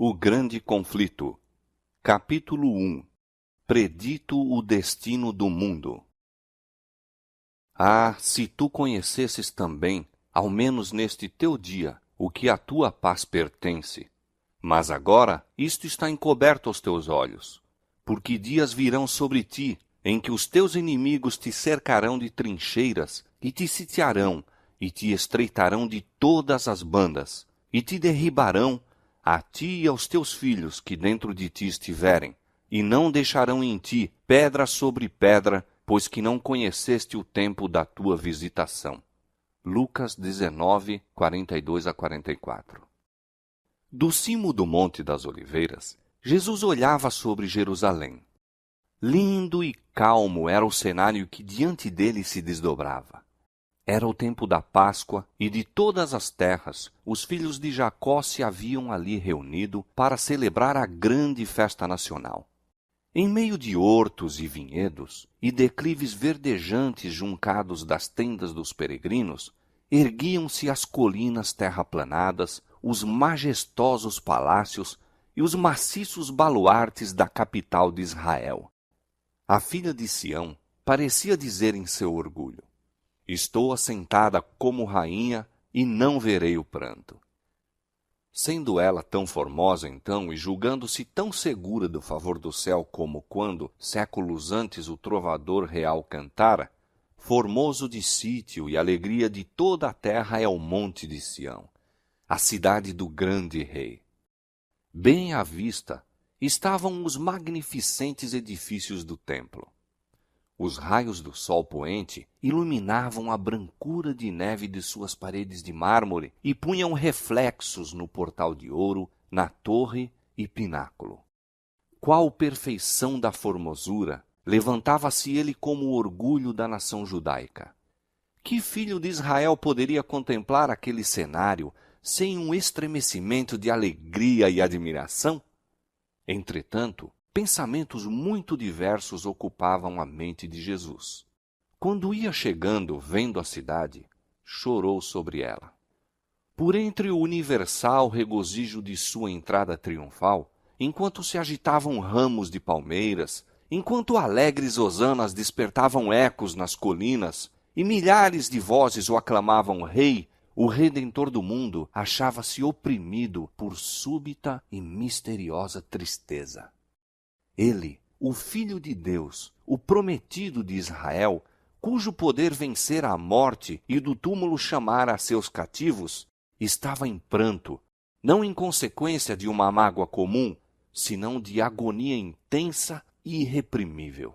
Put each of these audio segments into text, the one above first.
O grande conflito. Capítulo 1. Predito o destino do mundo. Ah, se tu conhecesses também, ao menos neste teu dia, o que à tua paz pertence. Mas agora isto está encoberto aos teus olhos, porque dias virão sobre ti, em que os teus inimigos te cercarão de trincheiras, e te sitiarão, e te estreitarão de todas as bandas, e te derribarão, a ti e aos teus filhos que dentro de ti estiverem, e não deixarão em ti pedra sobre pedra, pois que não conheceste o tempo da tua visitação. Lucas 19, 42-44. Do cimo do Monte das Oliveiras, Jesus olhava sobre Jerusalém. Lindo e calmo era o cenário que diante dele se desdobrava. Era o tempo da Páscoa, e de todas as terras, os filhos de Jacó se haviam ali reunido para celebrar a grande festa nacional. Em meio de hortos e vinhedos, e declives verdejantes juncados das tendas dos peregrinos, erguiam-se as colinas terraplanadas, os majestosos palácios e os maciços baluartes da capital de Israel. A filha de Sião parecia dizer em seu orgulho: estou assentada como rainha e não verei o pranto. Sendo ela tão formosa então e julgando-se tão segura do favor do céu como quando, séculos antes, o trovador real cantara, formoso de sítio e alegria de toda a terra é o monte de Sião, a cidade do grande rei. Bem à vista estavam os magnificentes edifícios do templo. Os raios do sol poente iluminavam a brancura de neve de suas paredes de mármore e punham reflexos no portal de ouro, na torre e pináculo. Qual perfeição da formosura! Levantava-se ele como o orgulho da nação judaica. Que filho de Israel poderia contemplar aquele cenário sem um estremecimento de alegria e admiração? Entretanto, pensamentos muito diversos ocupavam a mente de Jesus. Quando ia chegando, vendo a cidade, chorou sobre ela. Por entre o universal regozijo de sua entrada triunfal, enquanto se agitavam ramos de palmeiras, enquanto alegres hosanas despertavam ecos nas colinas, e milhares de vozes o aclamavam rei, o Redentor do mundo achava-se oprimido por súbita e misteriosa tristeza. Ele, o Filho de Deus, o prometido de Israel, cujo poder vencera a morte e do túmulo chamara a seus cativos, estava em pranto, não em consequência de uma mágoa comum, senão de agonia intensa e irreprimível.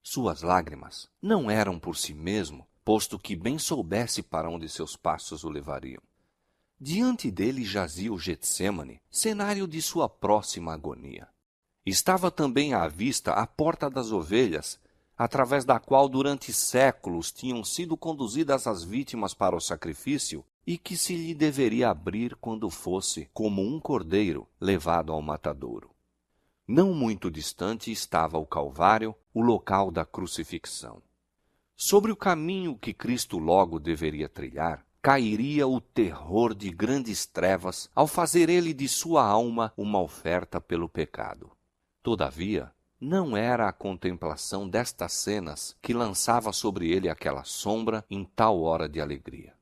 Suas lágrimas não eram por si mesmo, posto que bem soubesse para onde seus passos o levariam. Diante dele jazia o Getsêmani, cenário de sua próxima agonia. Estava também à vista a porta das ovelhas, através da qual durante séculos tinham sido conduzidas as vítimas para o sacrifício e que se lhe deveria abrir quando fosse, como um cordeiro, levado ao matadouro. Não muito distante estava o Calvário, o local da crucifixão. Sobre o caminho que Cristo logo deveria trilhar, cairia o terror de grandes trevas ao fazer ele de sua alma uma oferta pelo pecado. Todavia, não era a contemplação destas cenas que lançava sobre ele aquela sombra em tal hora de alegria.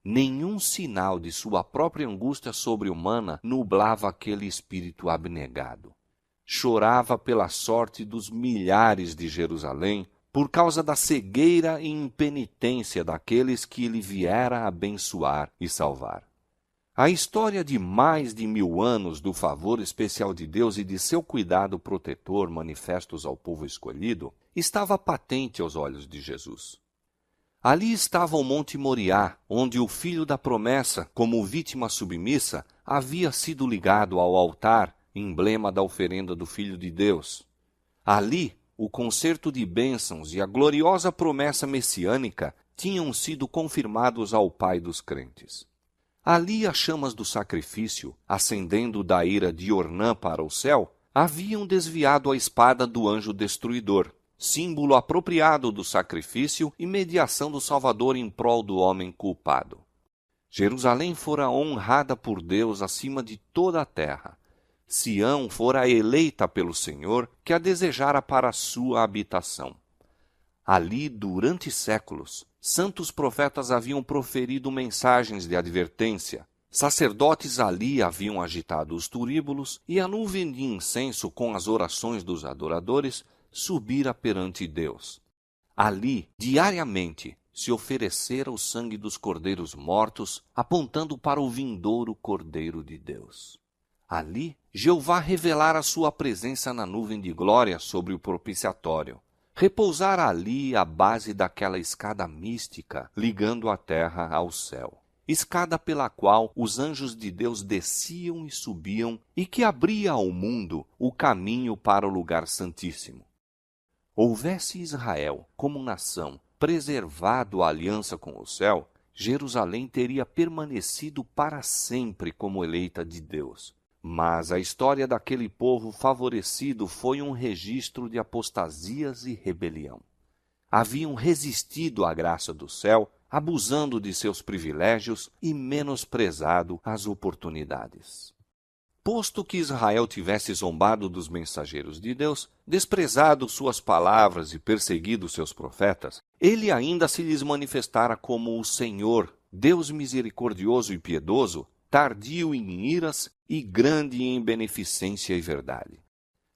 Nenhum sinal de sua própria angústia sobre-humana nublava aquele espírito abnegado. Chorava pela sorte dos milhares de Jerusalém, por causa da cegueira e impenitência daqueles que ele viera abençoar e salvar. A história de mais de 1000 anos do favor especial de Deus e de seu cuidado protetor manifestos ao povo escolhido estava patente aos olhos de Jesus. Ali estava o Monte Moriá, onde o filho da promessa, como vítima submissa, havia sido ligado ao altar, emblema da oferenda do Filho de Deus. Ali, o concerto de bênçãos e a gloriosa promessa messiânica tinham sido confirmados ao Pai dos crentes. Ali as chamas do sacrifício, ascendendo da ira de Ornã para o céu, haviam desviado a espada do anjo destruidor, símbolo apropriado do sacrifício e mediação do Salvador em prol do homem culpado. Jerusalém fora honrada por Deus acima de toda a terra. Sião fora eleita pelo Senhor, que a desejara para a sua habitação. Ali, durante séculos, santos profetas haviam proferido mensagens de advertência. Sacerdotes ali haviam agitado os turíbulos, e a nuvem de incenso com as orações dos adoradores subira perante Deus. Ali, diariamente, se oferecera o sangue dos cordeiros mortos, apontando para o vindouro Cordeiro de Deus. Ali, Jeová revelara a sua presença na nuvem de glória sobre o propiciatório. Repousara ali a base daquela escada mística, ligando a terra ao céu. Escada pela qual os anjos de Deus desciam e subiam, e que abria ao mundo o caminho para o lugar santíssimo. Houvesse Israel, como nação, preservado a aliança com o céu, Jerusalém teria permanecido para sempre como eleita de Deus. Mas a história daquele povo favorecido foi um registro de apostasias e rebelião. Haviam resistido à graça do céu, abusando de seus privilégios e menosprezado as oportunidades. Posto que Israel tivesse zombado dos mensageiros de Deus, desprezado suas palavras e perseguido seus profetas, ele ainda se lhes manifestara como o Senhor, Deus misericordioso e piedoso, tardio em iras e grande em beneficência e verdade.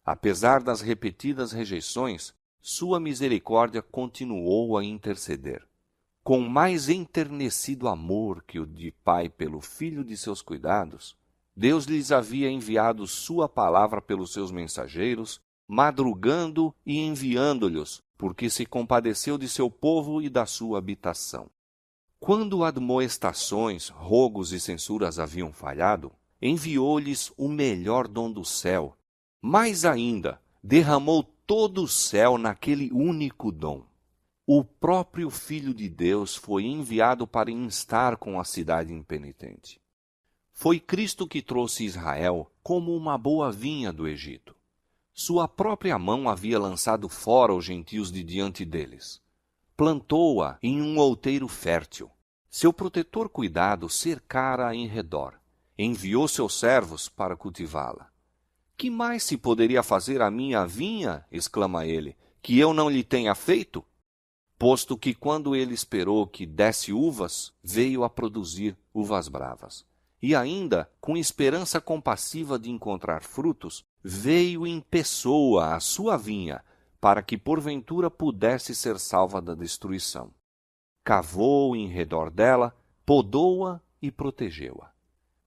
Apesar das repetidas rejeições, sua misericórdia continuou a interceder. Com mais enternecido amor que o de pai pelo filho de seus cuidados, Deus lhes havia enviado sua palavra pelos seus mensageiros, madrugando e enviando-lhes, porque se compadeceu de seu povo e da sua habitação. Quando admoestações, rogos e censuras haviam falhado, enviou-lhes o melhor dom do céu. Mais ainda, derramou todo o céu naquele único dom. O próprio Filho de Deus foi enviado para instar com a cidade impenitente. Foi Cristo que trouxe Israel como uma boa vinha do Egito. Sua própria mão havia lançado fora os gentios de diante deles. Plantou-a em um outeiro fértil. Seu protetor cuidado cercara-a em redor. Enviou seus servos para cultivá-la. Que mais se poderia fazer à minha vinha, exclama ele, que eu não lhe tenha feito? Posto que quando ele esperou que desse uvas, veio a produzir uvas bravas. E ainda, com esperança compassiva de encontrar frutos, veio em pessoa à sua vinha, para que porventura pudesse ser salva da destruição. Cavou em redor dela, podou-a e protegeu-a.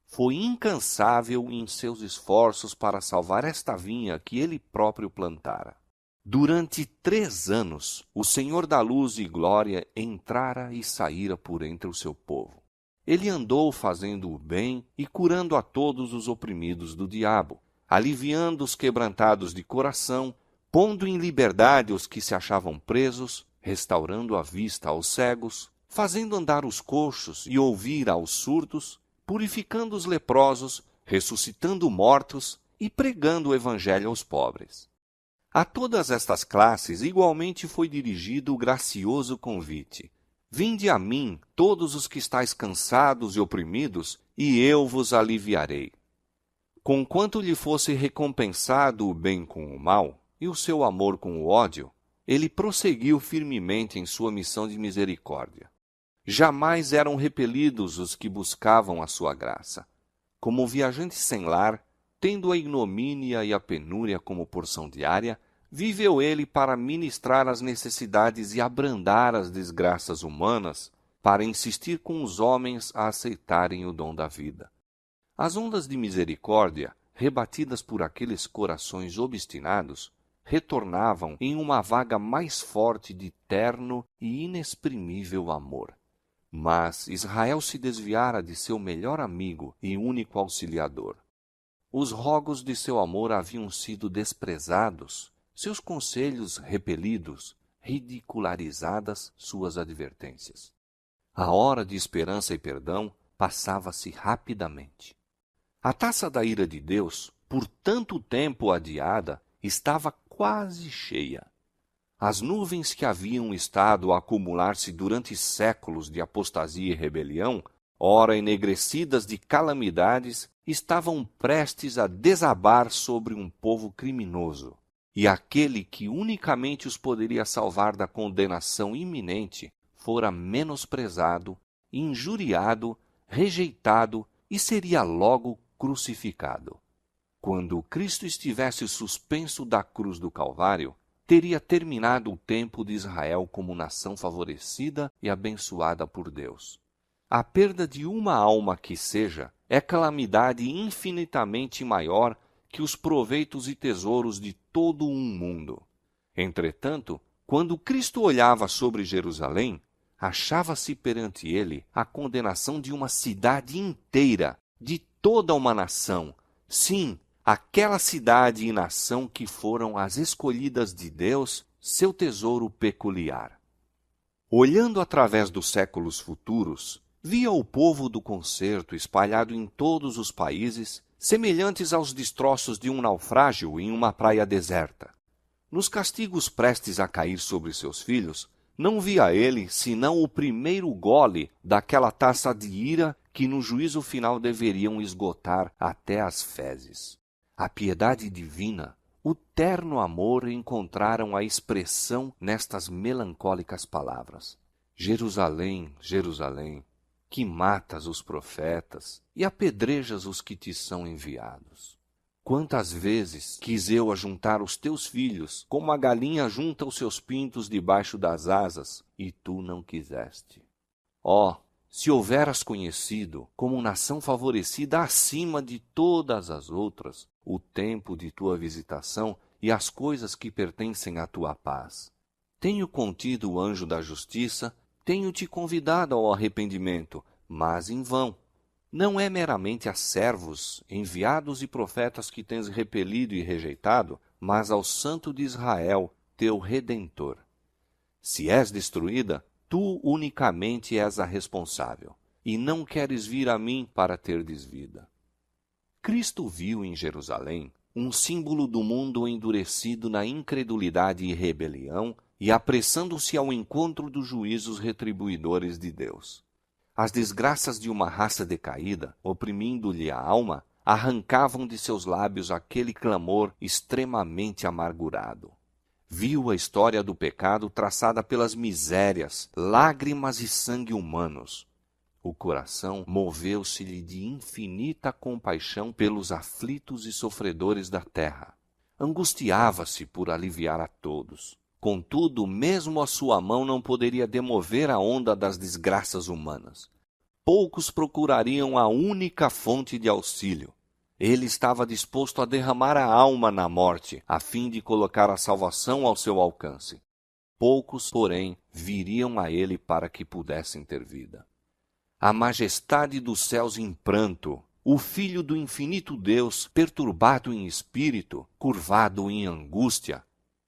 Foi incansável em seus esforços para salvar esta vinha que ele próprio plantara. Durante 3 anos, o Senhor da luz e glória entrara e saíra por entre o seu povo. Ele andou fazendo o bem e curando a todos os oprimidos do diabo, aliviando os quebrantados de coração, pondo em liberdade os que se achavam presos, restaurando a vista aos cegos, fazendo andar os coxos e ouvir aos surdos, purificando os leprosos, ressuscitando mortos e pregando o evangelho aos pobres. A todas estas classes igualmente foi dirigido o gracioso convite: vinde a mim, todos os que estáis cansados e oprimidos, e eu vos aliviarei. Conquanto lhe fosse recompensado o bem com o mal, e o seu amor com o ódio, ele prosseguiu firmemente em sua missão de misericórdia. Jamais eram repelidos os que buscavam a sua graça. Como viajante sem lar, tendo a ignomínia e a penúria como porção diária, viveu ele para ministrar as necessidades e abrandar as desgraças humanas, para insistir com os homens a aceitarem o dom da vida. As ondas de misericórdia, rebatidas por aqueles corações obstinados, retornavam em uma vaga mais forte de terno e inexprimível amor. Mas Israel se desviara de seu melhor amigo e único auxiliador. Os rogos de seu amor haviam sido desprezados, seus conselhos repelidos, ridicularizadas suas advertências. A hora de esperança e perdão passava-se rapidamente. A taça da ira de Deus, por tanto tempo adiada, estava quase cheia. As nuvens que haviam estado a acumular-se durante séculos de apostasia e rebelião ora enegrecidas de calamidades, estavam prestes a desabar sobre um povo criminoso. E aquele que unicamente os poderia salvar da condenação iminente fora menosprezado, injuriado, rejeitado e seria logo crucificado. Quando Cristo estivesse suspenso da cruz do Calvário, teria terminado o tempo de Israel como nação favorecida e abençoada por Deus. A perda de uma alma que seja é calamidade infinitamente maior que os proveitos e tesouros de todo um mundo. Entretanto, quando Cristo olhava sobre Jerusalém, achava-se perante ele a condenação de uma cidade inteira, de toda uma nação. Sim, aquela cidade e nação que foram as escolhidas de Deus, seu tesouro peculiar. Olhando através dos séculos futuros, via o povo do concerto espalhado em todos os países, semelhantes aos destroços de um naufrágio em uma praia deserta. Nos castigos prestes a cair sobre seus filhos, não via ele senão o primeiro gole daquela taça de ira que no juízo final deveriam esgotar até as fezes. A piedade divina, o terno amor encontraram a expressão nestas melancólicas palavras. Jerusalém, Jerusalém, que matas os profetas e apedrejas os que te são enviados. Quantas vezes quis eu ajuntar os teus filhos, como a galinha junta os seus pintos debaixo das asas, e tu não quiseste. Ó, se houveras conhecido, como nação favorecida acima de todas as outras, o tempo de tua visitação e as coisas que pertencem à tua paz. Tenho contido o anjo da justiça, tenho-te convidado ao arrependimento, mas em vão. Não é meramente a servos, enviados e profetas que tens repelido e rejeitado, mas ao Santo de Israel, teu Redentor. Se és destruída, tu unicamente és a responsável, e não queres vir a mim para terdes vida. Cristo viu em Jerusalém um símbolo do mundo endurecido na incredulidade e rebelião e apressando-se ao encontro dos juízos retribuidores de Deus. As desgraças de uma raça decaída, oprimindo-lhe a alma, arrancavam de seus lábios aquele clamor extremamente amargurado. Viu a história do pecado traçada pelas misérias, lágrimas e sangue humanos. O coração moveu-se-lhe de infinita compaixão pelos aflitos e sofredores da terra. Angustiava-se por aliviar a todos. Contudo, mesmo a sua mão não poderia demover a onda das desgraças humanas. Poucos procurariam a única fonte de auxílio. Ele estava disposto a derramar a alma na morte, a fim de colocar a salvação ao seu alcance. Poucos, porém, viriam a ele para que pudessem ter vida. A majestade dos céus em pranto, o Filho do infinito Deus, perturbado em espírito, curvado em angústia.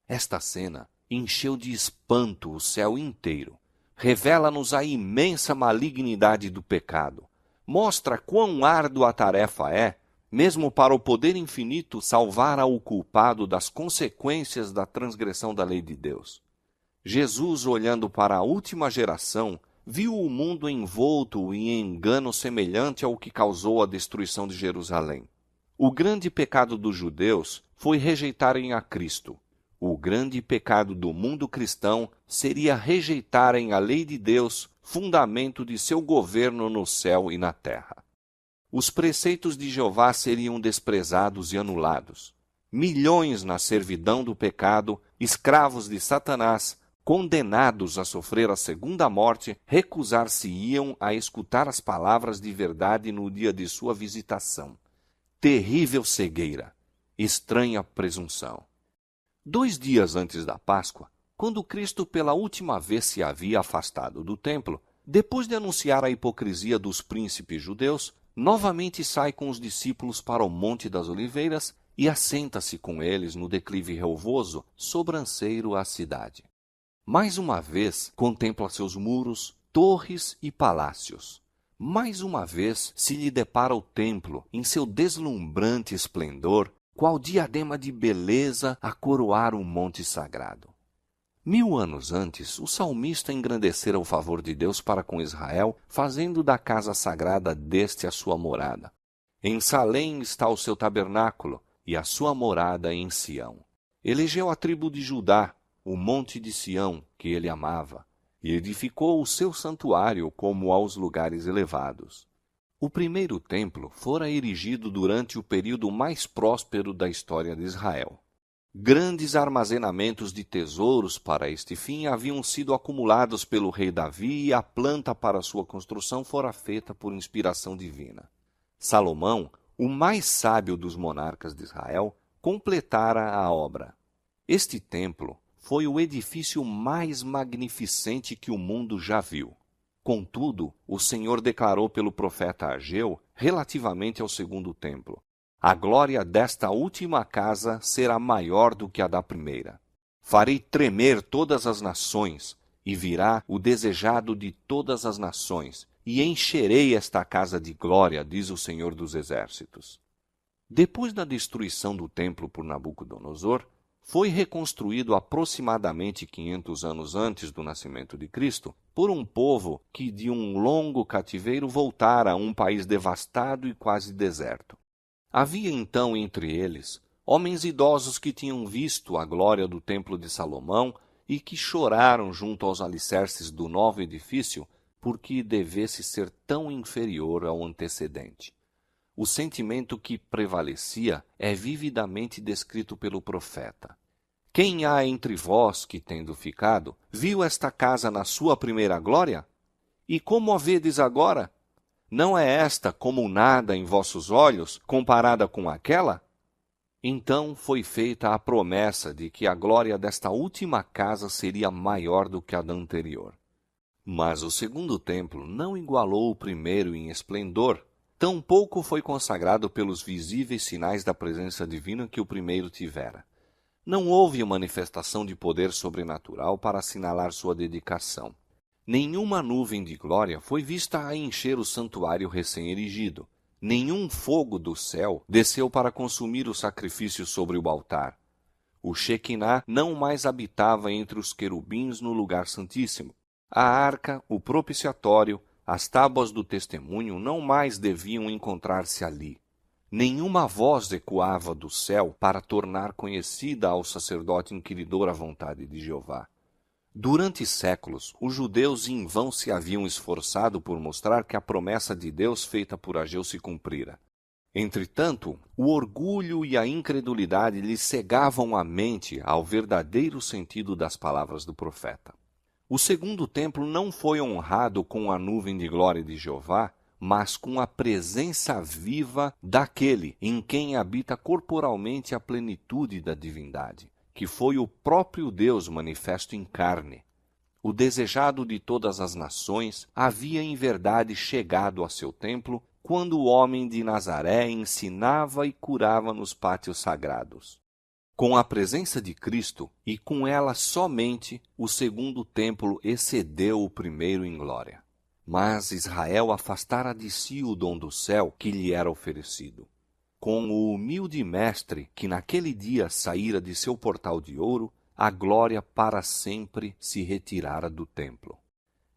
Esta cena encheu de espanto o céu inteiro. Revela-nos a imensa malignidade do pecado. Mostra quão árdua a tarefa é, mesmo para o poder infinito, salvar ao culpado das consequências da transgressão da lei de Deus. Jesus, olhando para a última geração, viu o mundo envolto em engano semelhante ao que causou a destruição de Jerusalém. O grande pecado dos judeus foi rejeitarem a Cristo. O grande pecado do mundo cristão seria rejeitarem a lei de Deus, fundamento de seu governo no céu e na terra. Os preceitos de Jeová seriam desprezados e anulados. Milhões na servidão do pecado, escravos de Satanás, condenados a sofrer a segunda morte, recusar-se-iam a escutar as palavras de verdade no dia de sua visitação. Terrível cegueira, estranha presunção. 2 dias antes da Páscoa, quando Cristo pela última vez se havia afastado do templo, depois de anunciar a hipocrisia dos príncipes judeus, novamente sai com os discípulos para o Monte das Oliveiras e assenta-se com eles no declive relvoso, sobranceiro à cidade. Mais uma vez contempla seus muros, torres e palácios. Mais uma vez se lhe depara o templo em seu deslumbrante esplendor, qual diadema de beleza a coroar o monte sagrado. 1000 anos antes, o salmista engrandecera o favor de Deus para com Israel, fazendo da casa sagrada deste a sua morada. Em Salém está o seu tabernáculo, e a sua morada em Sião. Elegeu a tribo de Judá, o monte de Sião, que ele amava, e edificou o seu santuário como aos lugares elevados. O primeiro templo fora erigido durante o período mais próspero da história de Israel. Grandes armazenamentos de tesouros para este fim haviam sido acumulados pelo rei Davi e a planta para sua construção fora feita por inspiração divina. Salomão, o mais sábio dos monarcas de Israel, completara a obra. Este templo foi o edifício mais magnificente que o mundo já viu. Contudo, o Senhor declarou pelo profeta Ageu, relativamente ao segundo templo: a glória desta última casa será maior do que a da primeira. Farei tremer todas as nações, e virá o desejado de todas as nações, e encherei esta casa de glória, diz o Senhor dos Exércitos. Depois da destruição do templo por Nabucodonosor, foi reconstruído aproximadamente 500 anos antes do nascimento de Cristo por um povo que de um longo cativeiro voltara a um país devastado e quase deserto. Havia então entre eles homens idosos que tinham visto a glória do templo de Salomão e que choraram junto aos alicerces do novo edifício porque devesse ser tão inferior ao antecedente. O sentimento que prevalecia é vividamente descrito pelo profeta. Quem há entre vós que, tendo ficado, viu esta casa na sua primeira glória? E como a vedes agora? Não é esta como nada em vossos olhos, comparada com aquela? Então foi feita a promessa de que a glória desta última casa seria maior do que a da anterior. Mas o segundo templo não igualou o primeiro em esplendor, tampouco foi consagrado pelos visíveis sinais da presença divina que o primeiro tivera. Não houve manifestação de poder sobrenatural para assinalar sua dedicação. Nenhuma nuvem de glória foi vista a encher o santuário recém-erigido. Nenhum fogo do céu desceu para consumir o sacrifício sobre o altar. O Shequiná não mais habitava entre os querubins no lugar santíssimo. A arca, o propiciatório, as tábuas do testemunho não mais deviam encontrar-se ali. Nenhuma voz ecoava do céu para tornar conhecida ao sacerdote inquiridor a vontade de Jeová. Durante séculos, os judeus em vão se haviam esforçado por mostrar que a promessa de Deus feita por Ageu se cumprira. Entretanto, o orgulho e a incredulidade lhes cegavam a mente ao verdadeiro sentido das palavras do profeta. O segundo templo não foi honrado com a nuvem de glória de Jeová, mas com a presença viva daquele em quem habita corporalmente a plenitude da divindade, que foi o próprio Deus manifesto em carne. O desejado de todas as nações havia em verdade chegado a seu templo quando o homem de Nazaré ensinava e curava nos pátios sagrados. Com a presença de Cristo, e com ela somente, o segundo templo excedeu o primeiro em glória. Mas Israel afastara de si o dom do céu que lhe era oferecido. Com o humilde mestre que naquele dia saíra de seu portal de ouro, a glória para sempre se retirara do templo.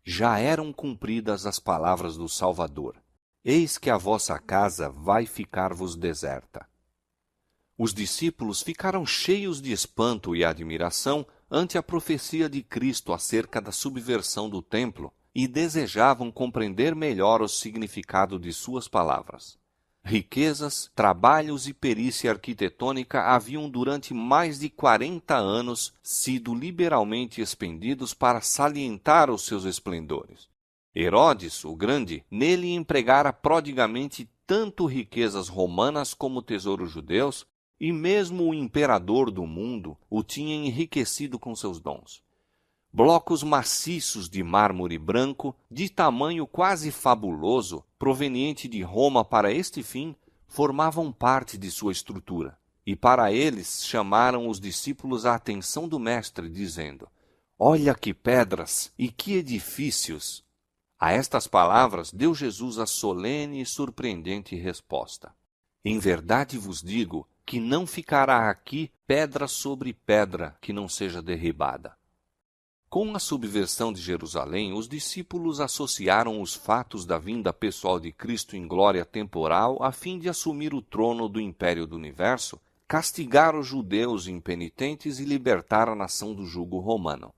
Já eram cumpridas as palavras do Salvador: eis que a vossa casa vai ficar-vos deserta. Os discípulos ficaram cheios de espanto e admiração ante a profecia de Cristo acerca da subversão do templo e desejavam compreender melhor o significado de suas palavras. Riquezas, trabalhos e perícia arquitetônica haviam durante mais de 40 anos sido liberalmente expendidos para salientar os seus esplendores. Herodes, o Grande, nele empregara prodigamente tanto riquezas romanas como tesouros judeus, e mesmo o imperador do mundo o tinha enriquecido com seus dons. Blocos maciços de mármore branco, de tamanho quase fabuloso, proveniente de Roma para este fim, formavam parte de sua estrutura. E para eles chamaram os discípulos a atenção do Mestre, dizendo: olha que pedras e que edifícios! A estas palavras deu Jesus a solene e surpreendente resposta: em verdade vos digo que não ficará aqui pedra sobre pedra que não seja derribada. Com a subversão de Jerusalém, os discípulos associaram os fatos da vinda pessoal de Cristo em glória temporal a fim de assumir o trono do império do universo, castigar os judeus impenitentes e libertar a nação do jugo romano.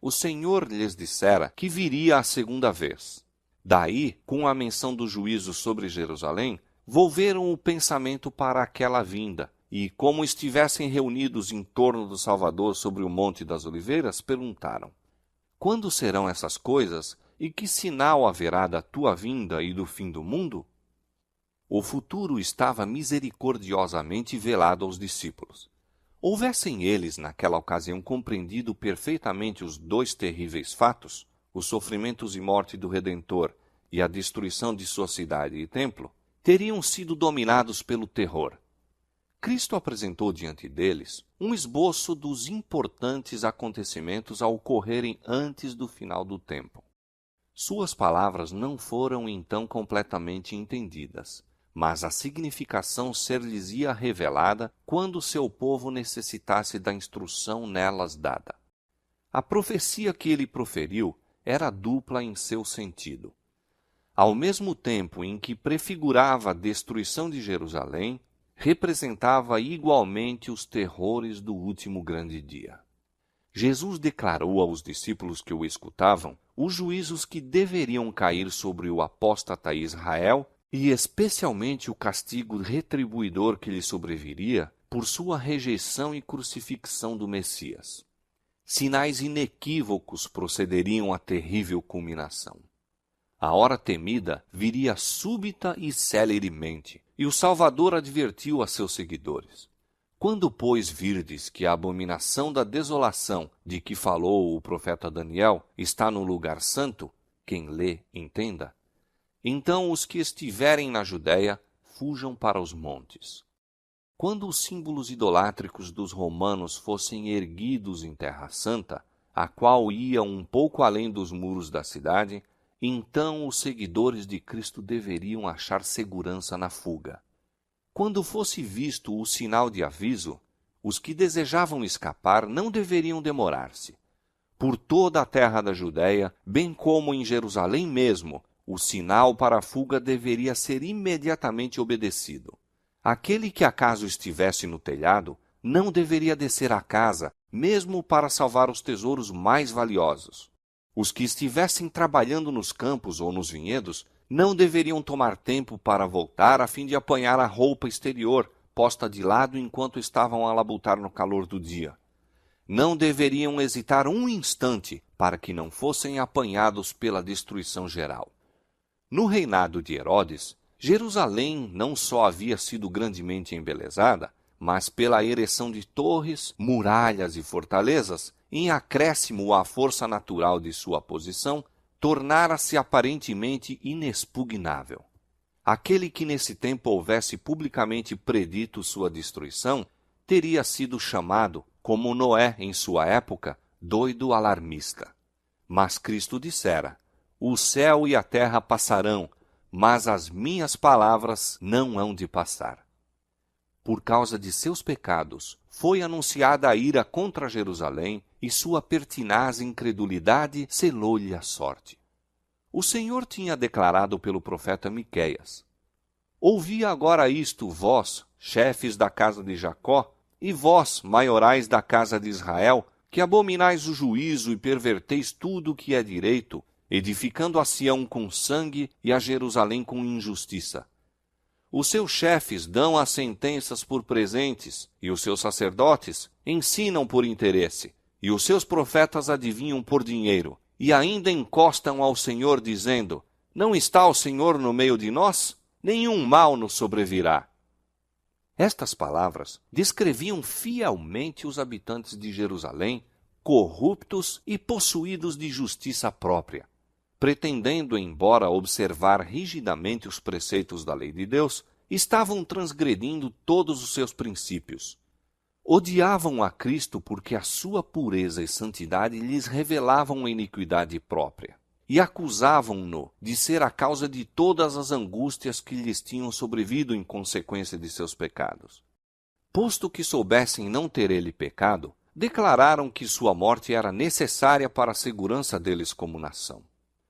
O Senhor lhes dissera que viria a segunda vez. Daí, com a menção do juízo sobre Jerusalém, volveram o pensamento para aquela vinda, e, como estivessem reunidos em torno do Salvador sobre o Monte das Oliveiras, perguntaram: quando serão essas coisas, e que sinal haverá da tua vinda e do fim do mundo? O futuro estava misericordiosamente velado aos discípulos. Houvessem eles, naquela ocasião, compreendido perfeitamente os dois terríveis fatos, os sofrimentos e morte do Redentor e a destruição de sua cidade e templo, teriam sido dominados pelo terror. Cristo apresentou diante deles um esboço dos importantes acontecimentos a ocorrerem antes do final do tempo. Suas palavras não foram então completamente entendidas, mas a significação ser-lhes-ia revelada quando seu povo necessitasse da instrução nelas dada. A profecia que ele proferiu era dupla em seu sentido. Ao mesmo tempo em que prefigurava a destruição de Jerusalém, representava igualmente os terrores do último grande dia. Jesus declarou aos discípulos que o escutavam os juízos que deveriam cair sobre o apóstata Israel e especialmente o castigo retribuidor que lhe sobreviria por sua rejeição e crucifixão do Messias. Sinais inequívocos procederiam à terrível culminação. A hora temida viria súbita e celeremente, e o Salvador advertiu a seus seguidores: quando, pois, virdes que a abominação da desolação de que falou o profeta Daniel está no lugar santo, quem lê, entenda, então os que estiverem na Judéia fujam para os montes. Quando os símbolos idolátricos dos romanos fossem erguidos em terra santa, a qual ia um pouco além dos muros da cidade, então os seguidores de Cristo deveriam achar segurança na fuga. Quando fosse visto o sinal de aviso, os que desejavam escapar não deveriam demorar-se. Por toda a terra da Judéia, bem como em Jerusalém mesmo, o sinal para a fuga deveria ser imediatamente obedecido. Aquele que acaso estivesse no telhado não deveria descer à casa, mesmo para salvar os tesouros mais valiosos. Os que estivessem trabalhando nos campos ou nos vinhedos não deveriam tomar tempo para voltar a fim de apanhar a roupa exterior, posta de lado enquanto estavam a labutar no calor do dia. Não deveriam hesitar um instante para que não fossem apanhados pela destruição geral. No reinado de Herodes, Jerusalém não só havia sido grandemente embelezada, mas pela ereção de torres, muralhas e fortalezas, em acréscimo à força natural de sua posição, tornara-se aparentemente inexpugnável. Aquele que nesse tempo houvesse publicamente predito sua destruição, teria sido chamado, como Noé em sua época, doido alarmista. Mas Cristo dissera: o céu e a terra passarão, mas as minhas palavras não hão de passar. Por causa de seus pecados, foi anunciada a ira contra Jerusalém, e sua pertinaz incredulidade selou-lhe a sorte. O Senhor tinha declarado pelo profeta Miqueias: ouvi agora isto, vós, chefes da casa de Jacó, e vós, maiorais da casa de Israel, que abominais o juízo e perverteis tudo o que é direito, edificando a Sião com sangue e a Jerusalém com injustiça. Os seus chefes dão as sentenças por presentes, e os seus sacerdotes ensinam por interesse, e os seus profetas adivinham por dinheiro, e ainda encostam ao Senhor, dizendo: não está o Senhor no meio de nós? Nenhum mal nos sobrevirá. Estas palavras descreviam fielmente os habitantes de Jerusalém, corruptos e possuídos de justiça própria, pretendendo, embora observar rigidamente os preceitos da lei de Deus, estavam transgredindo todos os seus princípios. Odiavam a Cristo porque a sua pureza e santidade lhes revelavam a iniquidade própria, e acusavam-no de ser a causa de todas as angústias que lhes tinham sobrevido em consequência de seus pecados. Posto que soubessem não ter ele pecado, declararam que sua morte era necessária para a segurança deles como nação.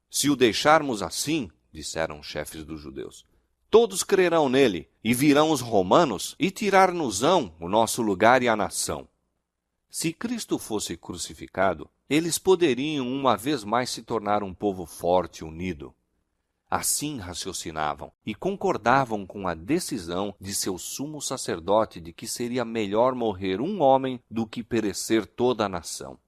Se o deixarmos assim, disseram os chefes dos judeus, todos crerão nele, e virão os romanos e tirar-nos-ão o nosso lugar e a nação. Se Cristo fosse crucificado, eles poderiam uma vez mais se tornar um povo forte e unido. Assim raciocinavam e concordavam com a decisão de seu sumo sacerdote de que seria melhor morrer um homem do que perecer toda a nação.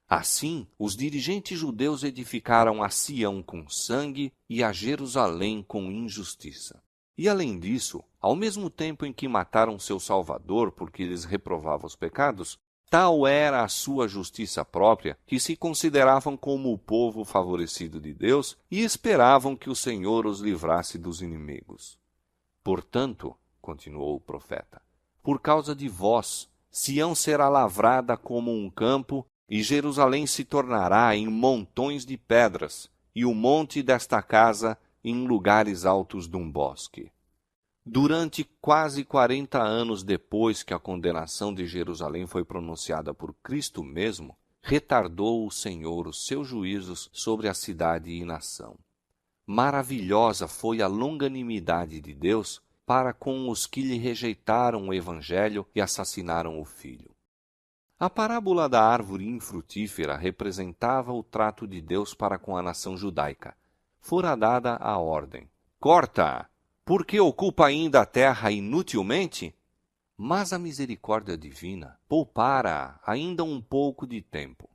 Assim, os dirigentes judeus edificaram a Sião com sangue e a Jerusalém com injustiça. E além disso, ao mesmo tempo em que mataram seu Salvador porque lhes reprovava os pecados, tal era a sua justiça própria que se consideravam como o povo favorecido de Deus e esperavam que o Senhor os livrasse dos inimigos. Portanto, continuou o profeta, por causa de vós, Sião será lavrada como um campo e Jerusalém se tornará em montões de pedras e o monte desta casa em lugares altos de um bosque. Durante quase 40 anos depois que a condenação de Jerusalém foi pronunciada por Cristo mesmo, retardou o Senhor os seus juízos sobre a cidade e nação. Maravilhosa foi a longanimidade de Deus para com os que lhe rejeitaram o Evangelho e assassinaram o Filho. A parábola da árvore infrutífera representava o trato de Deus para com a nação judaica. Fora dada a ordem: corta-a! Porque ocupa ainda a terra inutilmente? Mas a misericórdia divina poupara ainda um pouco de tempo.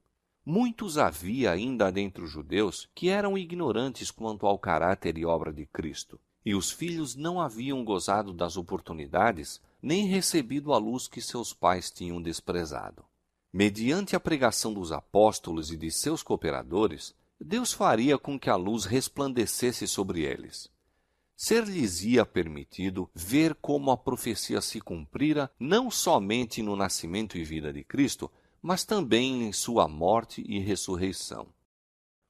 Muitos havia ainda dentre os judeus que eram ignorantes quanto ao caráter e obra de Cristo, e os filhos não haviam gozado das oportunidades, nem recebido a luz que seus pais tinham desprezado. Mediante a pregação dos apóstolos e de seus cooperadores, Deus faria com que a luz resplandecesse sobre eles. Ser-lhes-ia permitido ver como a profecia se cumprira não somente no nascimento e vida de Cristo, mas também em sua morte e ressurreição.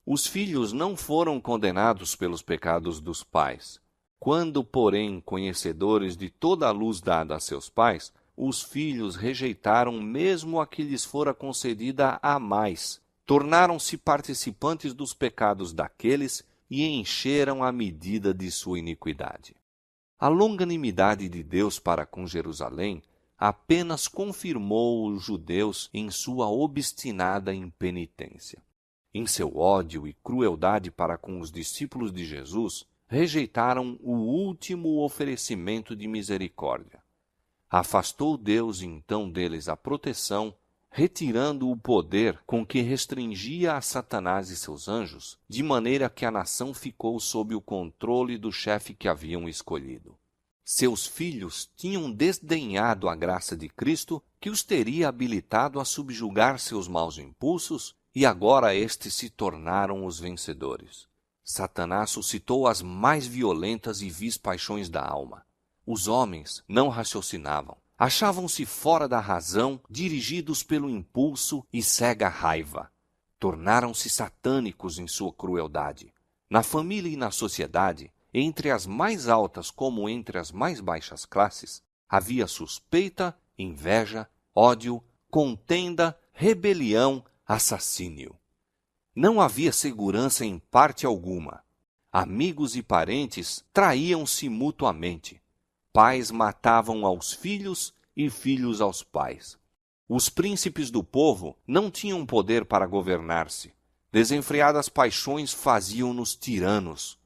Os filhos não foram condenados pelos pecados dos pais. Quando, porém, conhecedores de toda a luz dada a seus pais, os filhos rejeitaram mesmo a que lhes fora concedida a mais, tornaram-se participantes dos pecados daqueles e encheram a medida de sua iniquidade. A longanimidade de Deus para com Jerusalém apenas confirmou os judeus em sua obstinada impenitência. Em seu ódio e crueldade para com os discípulos de Jesus, rejeitaram o último oferecimento de misericórdia. Afastou Deus então deles a proteção, retirando o poder com que restringia a Satanás e seus anjos, de maneira que a nação ficou sob o controle do chefe que haviam escolhido. Seus filhos tinham desdenhado a graça de Cristo, que os teria habilitado a subjugar seus maus impulsos, e agora estes se tornaram os vencedores. Satanás suscitou as mais violentas e vis paixões da alma. Os homens não raciocinavam. Achavam-se fora da razão, dirigidos pelo impulso e cega raiva. Tornaram-se satânicos em sua crueldade. Na família e na sociedade, entre as mais altas como entre as mais baixas classes, havia suspeita, inveja, ódio, contenda, rebelião, assassínio. Não havia segurança em parte alguma. Amigos e parentes traíam-se mutuamente. Pais matavam aos filhos e filhos aos pais. Os príncipes do povo não tinham poder para governar-se. Desenfreadas paixões faziam-nos tiranos.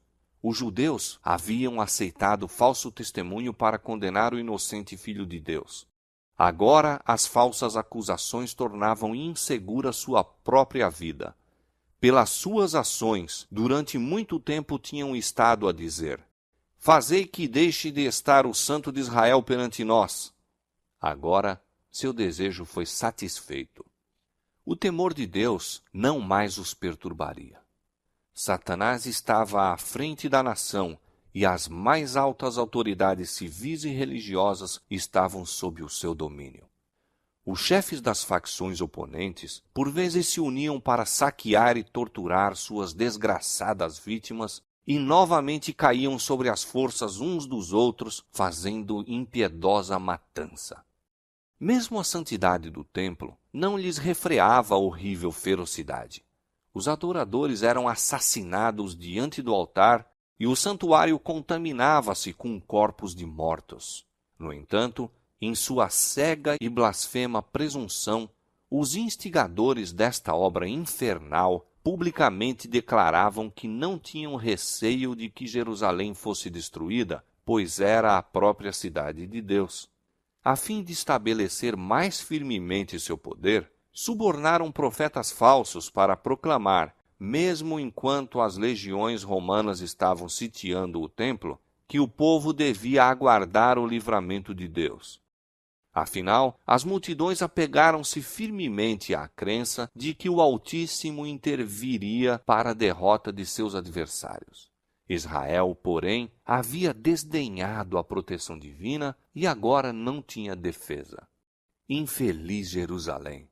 Os judeus haviam aceitado falso testemunho para condenar o inocente Filho de Deus. Agora as falsas acusações tornavam insegura sua própria vida. Pelas suas ações, durante muito tempo tinham estado a dizer: fazei que deixe de estar o Santo de Israel perante nós. Agora, seu desejo foi satisfeito. O temor de Deus não mais os perturbaria. Satanás estava à frente da nação e as mais altas autoridades civis e religiosas estavam sob o seu domínio. Os chefes das facções oponentes, por vezes, se uniam para saquear e torturar suas desgraçadas vítimas e novamente caíam sobre as forças uns dos outros, fazendo impiedosa matança. Mesmo a santidade do templo não lhes refreava a horrível ferocidade. Os adoradores eram assassinados diante do altar e o santuário contaminava-se com corpos de mortos. No entanto, em sua cega e blasfema presunção, os instigadores desta obra infernal publicamente declaravam que não tinham receio de que Jerusalém fosse destruída, pois era a própria cidade de Deus. A fim de estabelecer mais firmemente seu poder, subornaram profetas falsos para proclamar, mesmo enquanto as legiões romanas estavam sitiando o templo, que o povo devia aguardar o livramento de Deus. Afinal, as multidões apegaram-se firmemente à crença de que o Altíssimo interviria para a derrota de seus adversários. Israel, porém, havia desdenhado a proteção divina e agora não tinha defesa. Infeliz Jerusalém,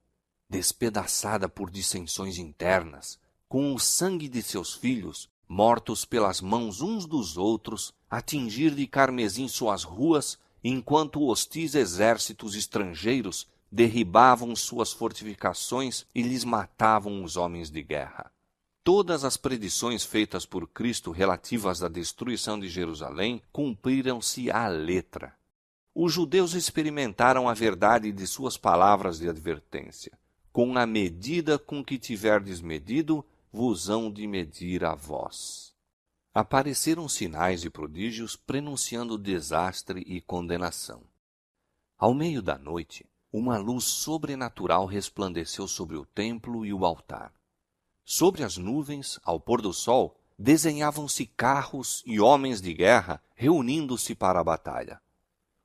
despedaçada por dissensões internas, com o sangue de seus filhos, mortos pelas mãos uns dos outros, a tingir de carmesim suas ruas, enquanto hostis exércitos estrangeiros derribavam suas fortificações e lhes matavam os homens de guerra. Todas as predições feitas por Cristo relativas à destruição de Jerusalém cumpriram-se à letra. Os judeus experimentaram a verdade de suas palavras de advertência. Com a medida com que tiverdes medido, vos hão de medir a vós. Apareceram sinais e prodígios prenunciando desastre e condenação. Ao meio da noite, uma luz sobrenatural resplandeceu sobre o templo e o altar. Sobre as nuvens, ao pôr do sol, desenhavam-se carros e homens de guerra reunindo-se para a batalha.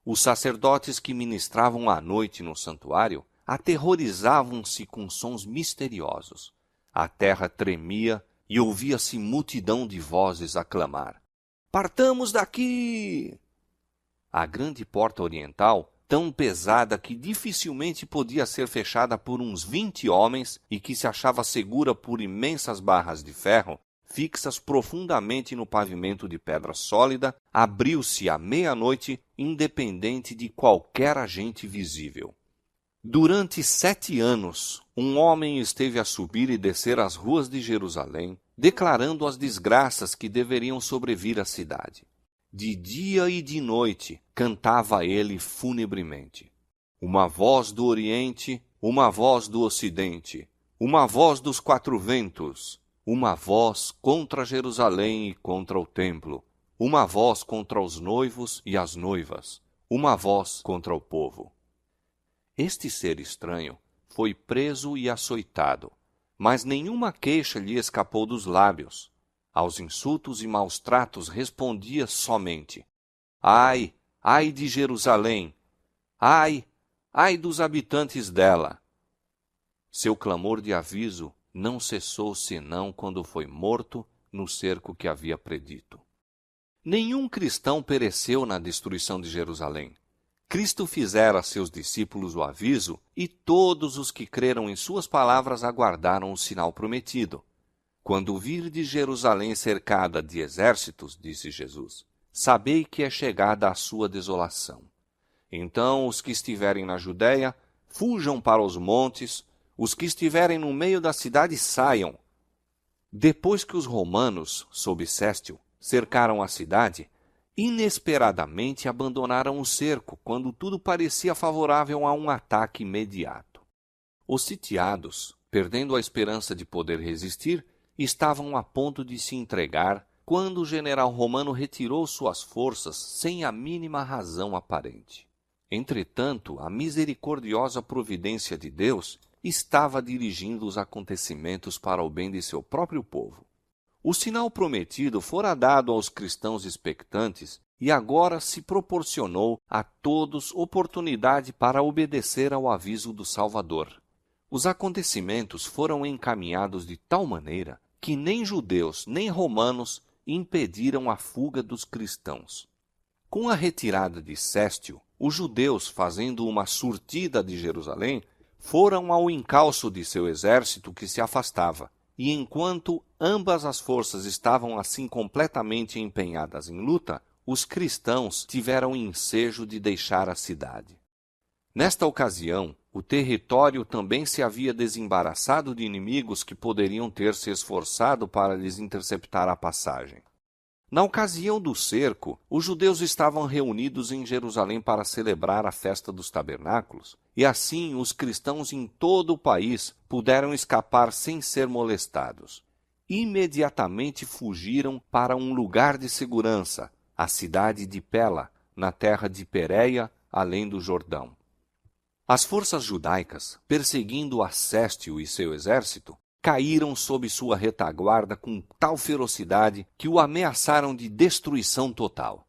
Os sacerdotes que ministravam à noite no santuário aterrorizavam-se com sons misteriosos. A terra tremia e ouvia-se multidão de vozes a clamar: "Partamos daqui!" A grande porta oriental, tão pesada que dificilmente podia ser fechada por uns 20 homens e que se achava segura por imensas barras de ferro, fixas profundamente no pavimento de pedra sólida, abriu-se à meia-noite, independente de qualquer agente visível. Durante 7 anos, um homem esteve a subir e descer as ruas de Jerusalém, declarando as desgraças que deveriam sobrevir à cidade. De dia e de noite cantava ele funebremente. Uma voz do Oriente, uma voz do Ocidente, uma voz dos 4 ventos, uma voz contra Jerusalém e contra o templo, uma voz contra os noivos e as noivas, uma voz contra o povo. Este ser estranho foi preso e açoitado, mas nenhuma queixa lhe escapou dos lábios. Aos insultos e maus tratos respondia somente: "Ai, ai de Jerusalém! Ai, ai dos habitantes dela!" Seu clamor de aviso não cessou senão quando foi morto no cerco que havia predito. Nenhum cristão pereceu na destruição de Jerusalém. Cristo fizera a seus discípulos o aviso, e todos os que creram em suas palavras aguardaram o sinal prometido. "Quando virdes Jerusalém cercada de exércitos", disse Jesus, "sabei que é chegada a sua desolação. Então os que estiverem na Judéia, fujam para os montes, os que estiverem no meio da cidade saiam." Depois que os romanos, sob Sestio, cercaram a cidade, inesperadamente abandonaram o cerco quando tudo parecia favorável a um ataque imediato. Os sitiados, perdendo a esperança de poder resistir, estavam a ponto de se entregar quando o general romano retirou suas forças sem a mínima razão aparente. Entretanto, a misericordiosa providência de Deus estava dirigindo os acontecimentos para o bem de seu próprio povo. O sinal prometido fora dado aos cristãos expectantes e agora se proporcionou a todos oportunidade para obedecer ao aviso do Salvador. Os acontecimentos foram encaminhados de tal maneira que nem judeus nem romanos impediram a fuga dos cristãos. Com a retirada de Sestio, os judeus, fazendo uma surtida de Jerusalém, foram ao encalço de seu exército que se afastava. E enquanto ambas as forças estavam assim completamente empenhadas em luta, os cristãos tiveram ensejo de deixar a cidade. Nesta ocasião, o território também se havia desembaraçado de inimigos que poderiam ter se esforçado para lhes interceptar a passagem. Na ocasião do cerco, os judeus estavam reunidos em Jerusalém para celebrar a festa dos tabernáculos, e assim os cristãos em todo o país puderam escapar sem ser molestados. Imediatamente fugiram para um lugar de segurança, a cidade de Pela, na terra de Pérea, além do Jordão. As forças judaicas, perseguindo Acéstio e seu exército, caíram sob sua retaguarda com tal ferocidade que o ameaçaram de destruição total.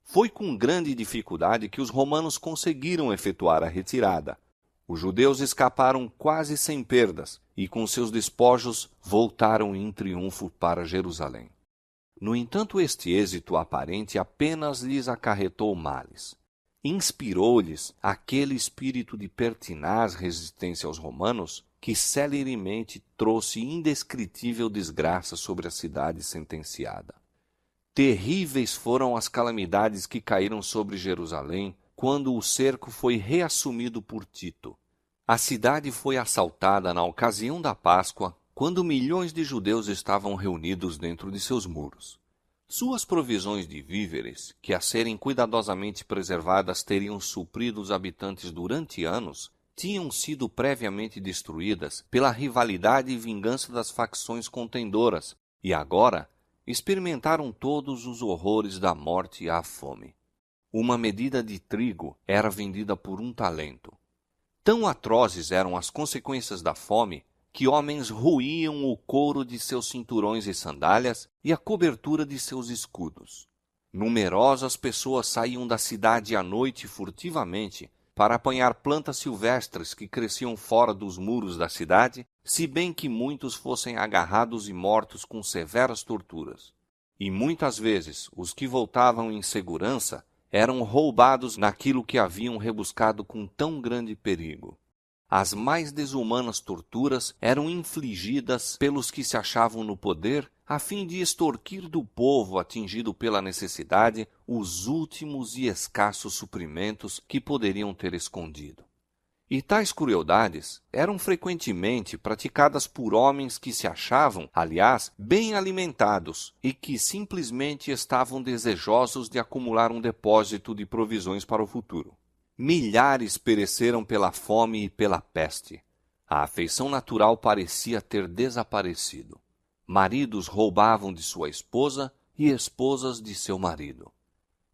Foi com grande dificuldade que os romanos conseguiram efetuar a retirada. Os judeus escaparam quase sem perdas e, com seus despojos, voltaram em triunfo para Jerusalém. No entanto, este êxito aparente apenas lhes acarretou males. Inspirou-lhes aquele espírito de pertinaz resistência aos romanos que celeremente trouxe indescritível desgraça sobre a cidade sentenciada. Terríveis foram as calamidades que caíram sobre Jerusalém quando o cerco foi reassumido por Tito. A cidade foi assaltada na ocasião da Páscoa, quando milhões de judeus estavam reunidos dentro de seus muros. Suas provisões de víveres, que a serem cuidadosamente preservadas teriam suprido os habitantes durante anos, tinham sido previamente destruídas pela rivalidade e vingança das facções contendoras, e agora experimentaram todos os horrores da morte e a fome. Uma medida de trigo era vendida por 1 talento. Tão atrozes eram as consequências da fome que homens roíam o couro de seus cinturões e sandálias e a cobertura de seus escudos. Numerosas pessoas saíam da cidade à noite furtivamente para apanhar plantas silvestres que cresciam fora dos muros da cidade, se bem que muitos fossem agarrados e mortos com severas torturas. E muitas vezes os que voltavam em segurança eram roubados naquilo que haviam rebuscado com tão grande perigo. As mais desumanas torturas eram infligidas pelos que se achavam no poder a fim de extorquir do povo atingido pela necessidade os últimos e escassos suprimentos que poderiam ter escondido. E tais crueldades eram frequentemente praticadas por homens que se achavam, aliás, bem alimentados e que simplesmente estavam desejosos de acumular um depósito de provisões para o futuro. Milhares pereceram pela fome e pela peste. A afeição natural parecia ter desaparecido. Maridos roubavam de sua esposa e esposas de seu marido.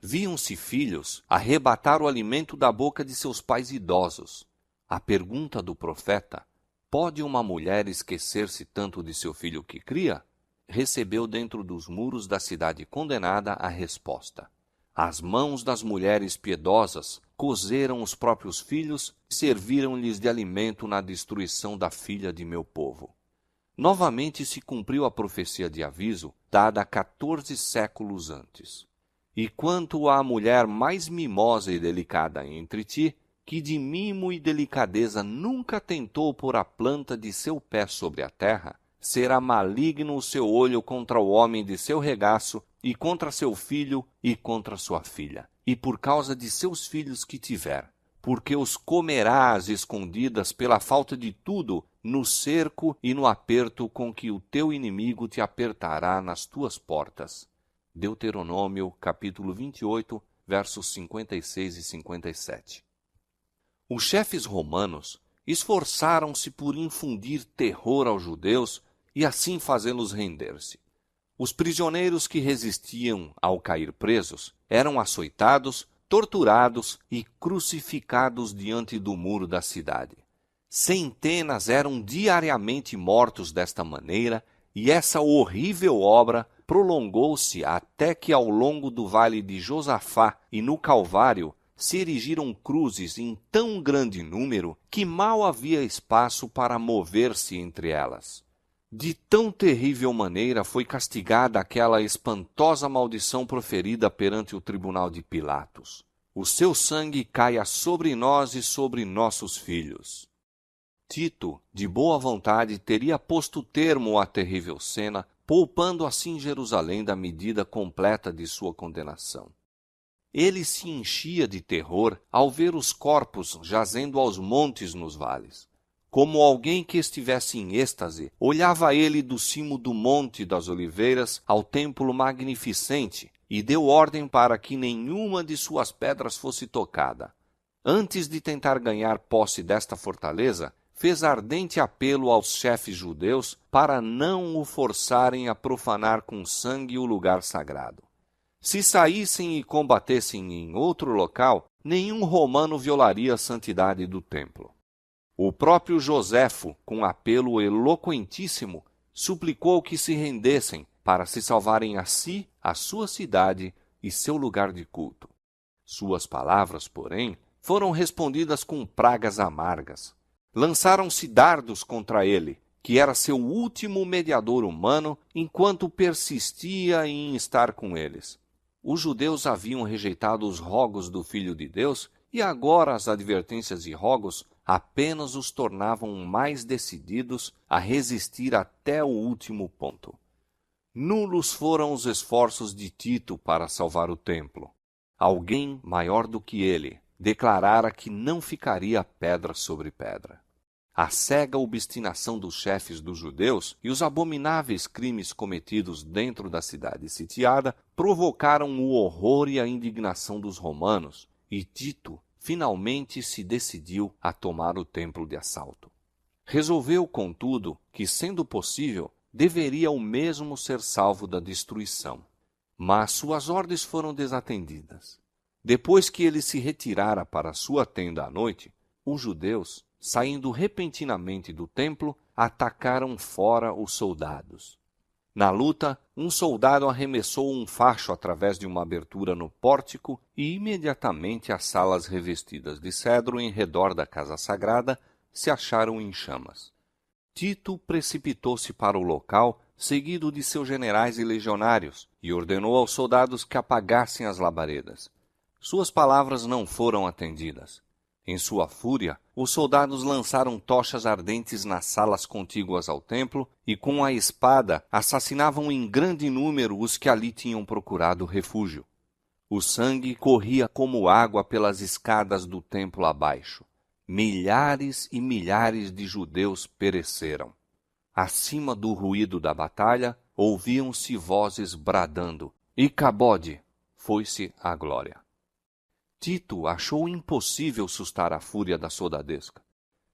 Viam-se filhos arrebatar o alimento da boca de seus pais idosos. A pergunta do profeta, pode uma mulher esquecer-se tanto de seu filho que cria? Recebeu dentro dos muros da cidade condenada a resposta. As mãos das mulheres piedosas cozeram os próprios filhos e serviram-lhes de alimento na destruição da filha de meu povo. Novamente se cumpriu a profecia de aviso dada 14 séculos antes. E quanto à mulher mais mimosa e delicada entre ti, que de mimo e delicadeza nunca tentou pôr a planta de seu pé sobre a terra, será maligno o seu olho contra o homem de seu regaço, e contra seu filho e contra sua filha, e por causa de seus filhos que tiver, porque os comerás escondidas pela falta de tudo no cerco e no aperto com que o teu inimigo te apertará nas tuas portas. Deuteronômio, capítulo 28, versos 56 e 57. Os chefes romanos esforçaram-se por infundir terror aos judeus e assim fazê-los render-se. Os prisioneiros que resistiam ao cair presos eram açoitados, torturados e crucificados diante do muro da cidade. Centenas eram diariamente mortos desta maneira, e essa horrível obra prolongou-se até que ao longo do vale de Josafá e no Calvário se erigiram cruzes em tão grande número que mal havia espaço para mover-se entre elas. De tão terrível maneira foi castigada aquela espantosa maldição proferida perante o tribunal de Pilatos. O seu sangue caia sobre nós e sobre nossos filhos. Tito, de boa vontade, teria posto termo à terrível cena, poupando assim Jerusalém da medida completa de sua condenação. ele se enchia de terror ao ver os corpos jazendo aos montes nos vales. Como alguém que estivesse em êxtase, olhava ele do cimo do Monte das Oliveiras ao templo magnificente e deu ordem para que nenhuma de suas pedras fosse tocada. Antes de tentar ganhar posse desta fortaleza, fez ardente apelo aos chefes judeus para não o forçarem a profanar com sangue o lugar sagrado. Se saíssem e combatessem em outro local, nenhum romano violaria a santidade do templo. O próprio Joséfo, com apelo eloquentíssimo, suplicou que se rendessem para se salvarem a si, a sua cidade e seu lugar de culto. Suas palavras, porém, foram respondidas com pragas amargas. Lançaram-se dardos contra ele, que era seu último mediador humano, enquanto persistia em estar com eles. Os judeus haviam rejeitado os rogos do Filho de Deus, e agora as advertências e rogos apenas os tornavam mais decididos a resistir até o último ponto. Nulos foram os esforços de Tito para salvar o templo. Alguém maior do que ele declarara que não ficaria pedra sobre pedra. A cega obstinação dos chefes dos judeus e os abomináveis crimes cometidos dentro da cidade sitiada provocaram o horror e a indignação dos romanos, e Tito finalmente se decidiu a tomar o templo de assalto. Resolveu, contudo, que, sendo possível, deveria o mesmo ser salvo da destruição. Mas suas ordens foram desatendidas. Depois que ele se retirara para sua tenda à noite, os judeus, saindo repentinamente do templo, atacaram fora os soldados. Na luta, um soldado arremessou um facho através de uma abertura no pórtico e imediatamente as salas revestidas de cedro em redor da casa sagrada se acharam em chamas. Tito precipitou-se para o local, seguido de seus generais e legionários, e ordenou aos soldados que apagassem as labaredas. Suas palavras não foram atendidas. Em sua fúria, os soldados lançaram tochas ardentes nas salas contíguas ao templo e, com a espada, assassinavam em grande número os que ali tinham procurado refúgio. O sangue corria como água pelas escadas do templo abaixo. Milhares e milhares de judeus pereceram. Acima do ruído da batalha, ouviam-se vozes bradando: Icabode! Foi-se a glória. Tito achou impossível sustar a fúria da soldadesca.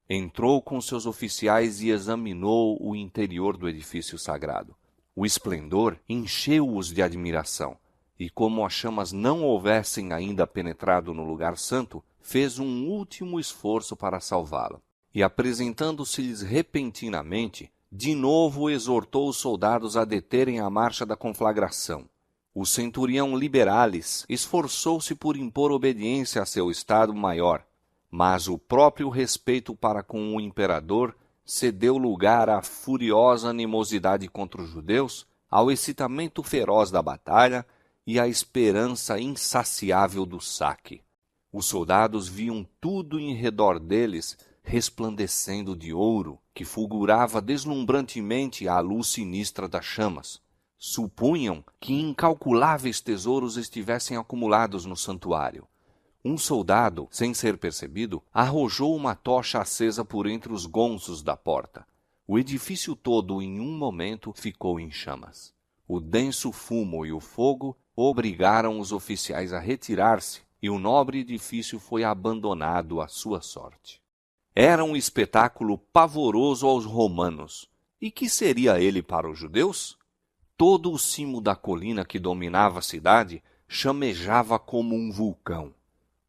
Entrou com seus oficiais e examinou o interior do edifício sagrado. O esplendor encheu-os de admiração, e como as chamas não houvessem ainda penetrado no lugar santo, fez um último esforço para salvá-lo. E, apresentando-se-lhes repentinamente, de novo exortou os soldados a deterem a marcha da conflagração. O centurião Liberalis esforçou-se por impor obediência a seu estado-maior, mas o próprio respeito para com o imperador cedeu lugar à furiosa animosidade contra os judeus, ao excitamento feroz da batalha e à esperança insaciável do saque. Os soldados viam tudo em redor deles resplandecendo de ouro, que fulgurava deslumbrantemente à luz sinistra das chamas. Supunham que incalculáveis tesouros estivessem acumulados no santuário. Um soldado, sem ser percebido, arrojou uma tocha acesa por entre os gonzos da porta. O edifício todo, em um momento, ficou em chamas. O denso fumo e o fogo obrigaram os oficiais a retirar-se, e o nobre edifício foi abandonado à sua sorte. Era um espetáculo pavoroso aos romanos. E que seria ele para os judeus? Todo o cimo da colina que dominava a cidade chamejava como um vulcão.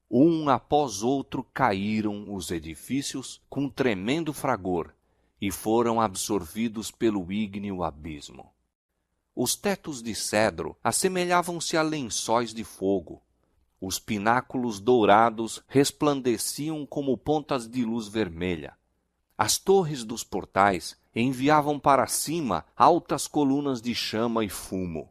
Um após outro caíram os edifícios com tremendo fragor e foram absorvidos pelo ígneo abismo. Os tetos de cedro assemelhavam-se a lençóis de fogo. Os pináculos dourados resplandeciam como pontas de luz vermelha. As torres dos portais enviavam para cima altas colunas de chama e fumo.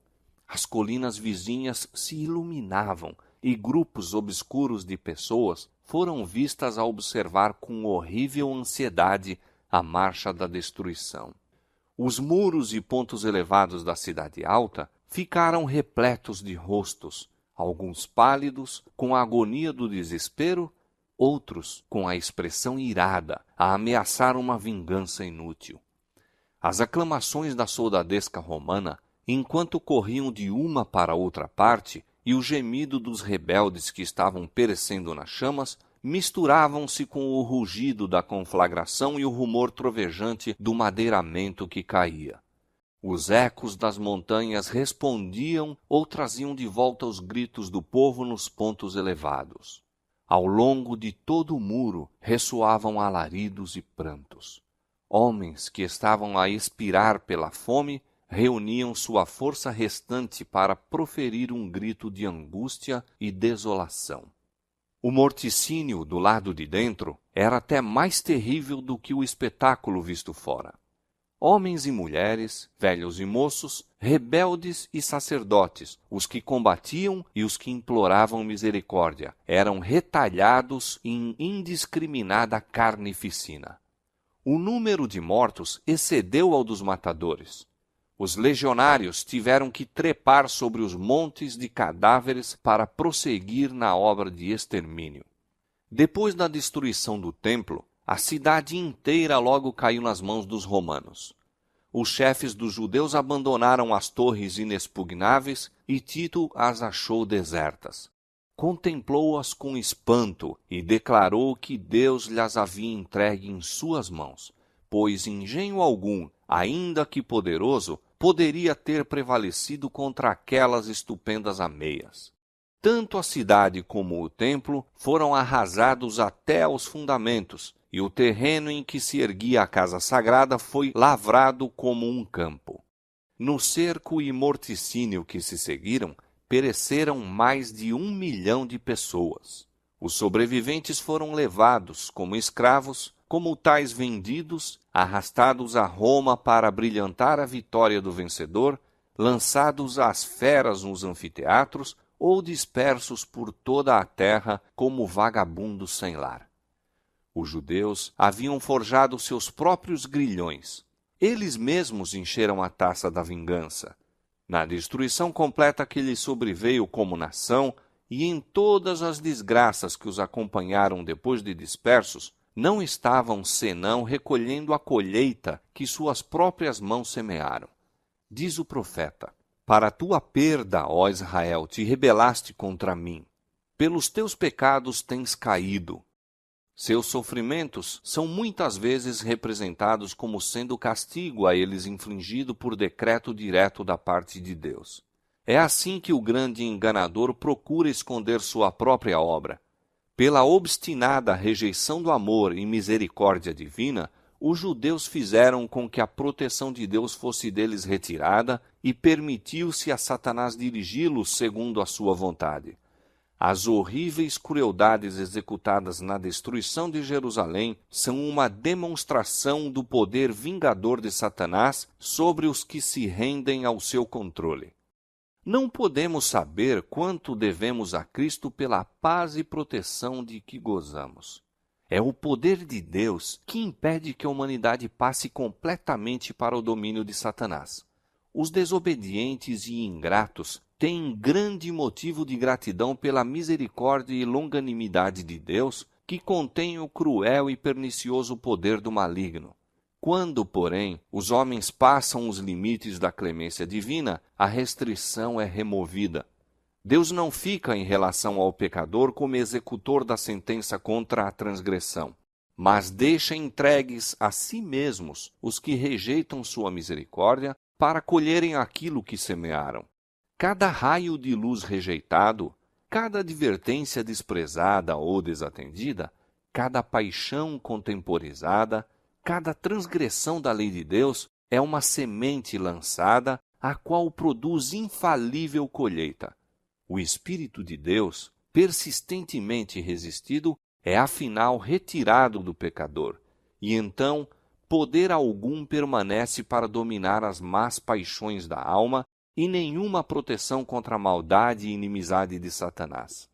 As colinas vizinhas se iluminavam e grupos obscuros de pessoas foram vistas a observar com horrível ansiedade a marcha da destruição. Os muros e pontos elevados da cidade alta ficaram repletos de rostos, alguns pálidos, com a agonia do desespero, outros com a expressão irada, a ameaçar uma vingança inútil. As aclamações da soldadesca romana, enquanto corriam de uma para outra parte, e o gemido dos rebeldes que estavam perecendo nas chamas, misturavam-se com o rugido da conflagração e o rumor trovejante do madeiramento que caía. Os ecos das montanhas respondiam ou traziam de volta os gritos do povo nos pontos elevados. Ao longo de todo o muro ressoavam alaridos e prantos. Homens que estavam a expirar pela fome reuniam sua força restante para proferir um grito de angústia e desolação. O morticínio do lado de dentro era até mais terrível do que o espetáculo visto fora. Homens e mulheres, velhos e moços, rebeldes e sacerdotes, os que combatiam e os que imploravam misericórdia, eram retalhados em indiscriminada carnificina. O número de mortos excedeu ao dos matadores. Os legionários tiveram que trepar sobre os montes de cadáveres para prosseguir na obra de extermínio. Depois da destruição do templo, a cidade inteira logo caiu nas mãos dos romanos. Os chefes dos judeus abandonaram as torres inexpugnáveis e Tito as achou desertas. Contemplou-as com espanto e declarou que Deus lhes havia entregue em suas mãos, pois engenho algum, ainda que poderoso, poderia ter prevalecido contra aquelas estupendas ameias. Tanto a cidade como o templo foram arrasados até aos fundamentos, e o terreno em que se erguia a casa sagrada foi lavrado como um campo. No cerco e morticínio que se seguiram, pereceram mais de 1 milhão de pessoas. Os sobreviventes foram levados como escravos, como tais vendidos, arrastados a Roma para brilhantar a vitória do vencedor, lançados às feras nos anfiteatros ou dispersos por toda a terra como vagabundos sem lar. Os judeus haviam forjado seus próprios grilhões. Eles mesmos encheram a taça da vingança. Na destruição completa que lhes sobreveio como nação e em todas as desgraças que os acompanharam depois de dispersos, não estavam senão recolhendo a colheita que suas próprias mãos semearam. Diz o profeta: para tua perda, ó Israel, te rebelaste contra mim. Pelos teus pecados tens caído. Seus sofrimentos são muitas vezes representados como sendo castigo a eles infligido por decreto direto da parte de Deus. É assim que o grande enganador procura esconder sua própria obra. Pela obstinada rejeição do amor e misericórdia divina, os judeus fizeram com que a proteção de Deus fosse deles retirada e permitiu-se a Satanás dirigi-los segundo a sua vontade. As horríveis crueldades executadas na destruição de Jerusalém são uma demonstração do poder vingador de Satanás sobre os que se rendem ao seu controle. Não podemos saber quanto devemos a Cristo pela paz e proteção de que gozamos. É o poder de Deus que impede que a humanidade passe completamente para o domínio de Satanás. Os desobedientes e ingratos têm grande motivo de gratidão pela misericórdia e longanimidade de Deus, que contém o cruel e pernicioso poder do maligno. Quando, porém, os homens passam os limites da clemência divina, a restrição é removida. Deus não fica em relação ao pecador como executor da sentença contra a transgressão, mas deixa entregues a si mesmos os que rejeitam sua misericórdia para colherem aquilo que semearam. Cada raio de luz rejeitado, cada advertência desprezada ou desatendida, cada paixão contemporizada, cada transgressão da lei de Deus é uma semente lançada, a qual produz infalível colheita. O Espírito de Deus, persistentemente resistido, é afinal retirado do pecador, e então poder algum permanece para dominar as más paixões da alma e nenhuma proteção contra a maldade e inimizade de Satanás.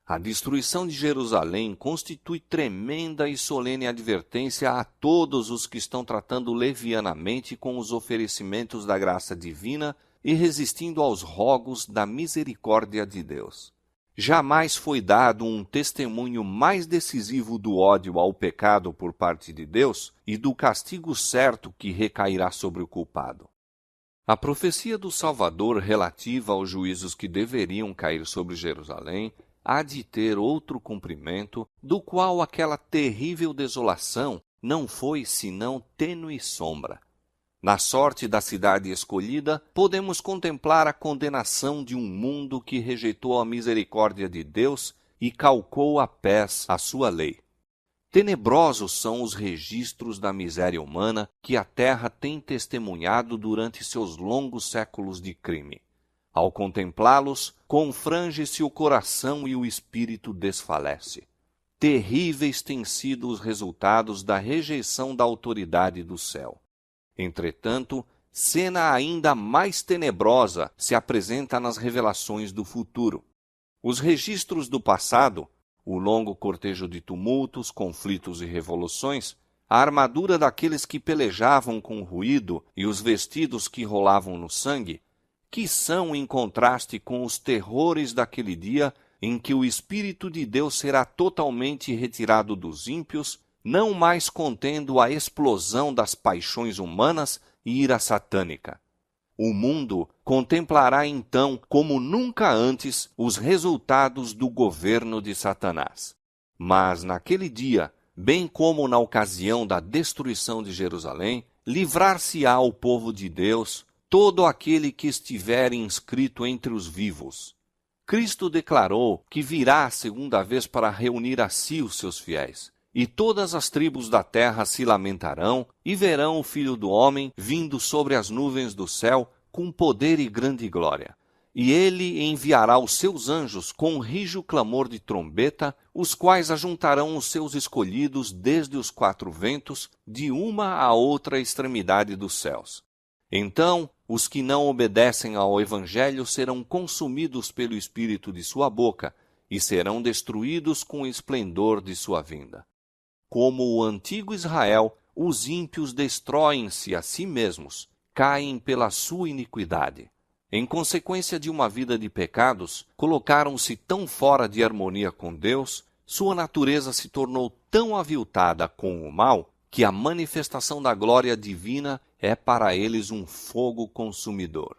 A destruição de Jerusalém constitui tremenda e solene advertência a todos os que estão tratando levianamente com os oferecimentos da graça divina e resistindo aos rogos da misericórdia de Deus. Jamais foi dado um testemunho mais decisivo do ódio ao pecado por parte de Deus e do castigo certo que recairá sobre o culpado. A profecia do Salvador relativa aos juízos que deveriam cair sobre Jerusalém há de ter outro cumprimento, do qual aquela terrível desolação não foi senão tênue sombra. Na sorte da cidade escolhida, podemos contemplar a condenação de um mundo que rejeitou a misericórdia de Deus e calcou a pés a sua lei. Tenebrosos são os registros da miséria humana que a terra tem testemunhado durante seus longos séculos de crime. Ao contemplá-los, confrange-se o coração e o espírito desfalece. Terríveis têm sido os resultados da rejeição da autoridade do céu. Entretanto, cena ainda mais tenebrosa se apresenta nas revelações do futuro. Os registros do passado, o longo cortejo de tumultos, conflitos e revoluções, a armadura daqueles que pelejavam com ruído e os vestidos que rolavam no sangue, que são em contraste com os terrores daquele dia em que o Espírito de Deus será totalmente retirado dos ímpios, não mais contendo a explosão das paixões humanas e ira satânica. O mundo contemplará então, como nunca antes, os resultados do governo de Satanás. Mas naquele dia, bem como na ocasião da destruição de Jerusalém, livrar-se-á o povo de Deus, todo aquele que estiver inscrito entre os vivos. Cristo declarou que virá a segunda vez para reunir a si os seus fiéis. E todas as tribos da terra se lamentarão e verão o Filho do Homem vindo sobre as nuvens do céu com poder e grande glória. E ele enviará os seus anjos com rijo clamor de trombeta, os quais ajuntarão os seus escolhidos desde os quatro ventos, de uma a outra extremidade dos céus. Então, os que não obedecem ao Evangelho serão consumidos pelo espírito de sua boca e serão destruídos com o esplendor de sua vinda. Como o antigo Israel, os ímpios destroem-se a si mesmos, caem pela sua iniquidade. Em consequência de uma vida de pecados, colocaram-se tão fora de harmonia com Deus, sua natureza se tornou tão aviltada com o mal, que a manifestação da glória divina é para eles um fogo consumidor.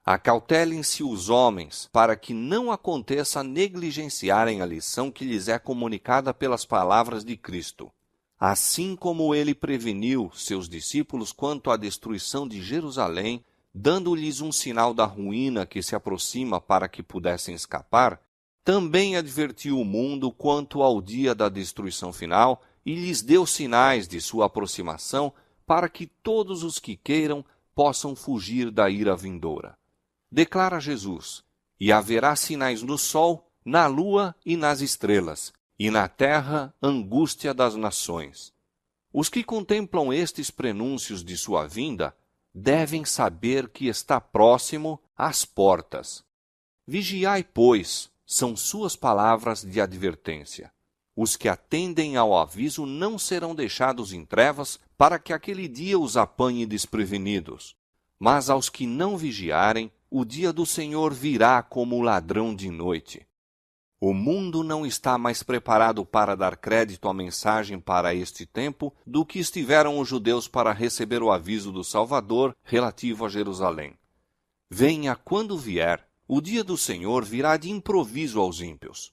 Acautelem-se os homens, para que não aconteça negligenciarem a lição que lhes é comunicada pelas palavras de Cristo. Assim como ele preveniu seus discípulos quanto à destruição de Jerusalém, dando-lhes um sinal da ruína que se aproxima para que pudessem escapar, também advertiu o mundo quanto ao dia da destruição final e lhes deu sinais de sua aproximação para que todos os que queiram possam fugir da ira vindoura. Declara Jesus: e haverá sinais no sol, na lua e nas estrelas, e na terra angústia das nações. Os que contemplam estes prenúncios de sua vinda devem saber que está próximo às portas. Vigiai, pois, são suas palavras de advertência. Os que atendem ao aviso não serão deixados em trevas para que aquele dia os apanhe desprevenidos. Mas aos que não vigiarem, o dia do Senhor virá como ladrão de noite. O mundo não está mais preparado para dar crédito à mensagem para este tempo do que estiveram os judeus para receber o aviso do Salvador relativo a Jerusalém. Venha quando vier, o dia do Senhor virá de improviso aos ímpios.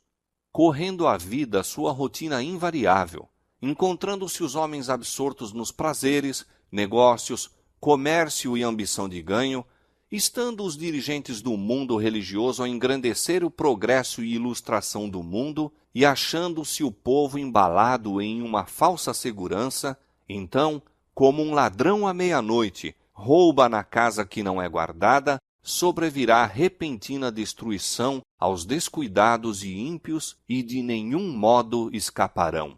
Correndo a vida sua rotina invariável, encontrando-se os homens absortos nos prazeres, negócios, comércio e ambição de ganho, estando os dirigentes do mundo religioso a engrandecer o progresso e ilustração do mundo e achando-se o povo embalado em uma falsa segurança, então, como um ladrão à meia-noite, rouba na casa que não é guardada, sobrevirá repentina destruição aos descuidados e ímpios e de nenhum modo escaparão.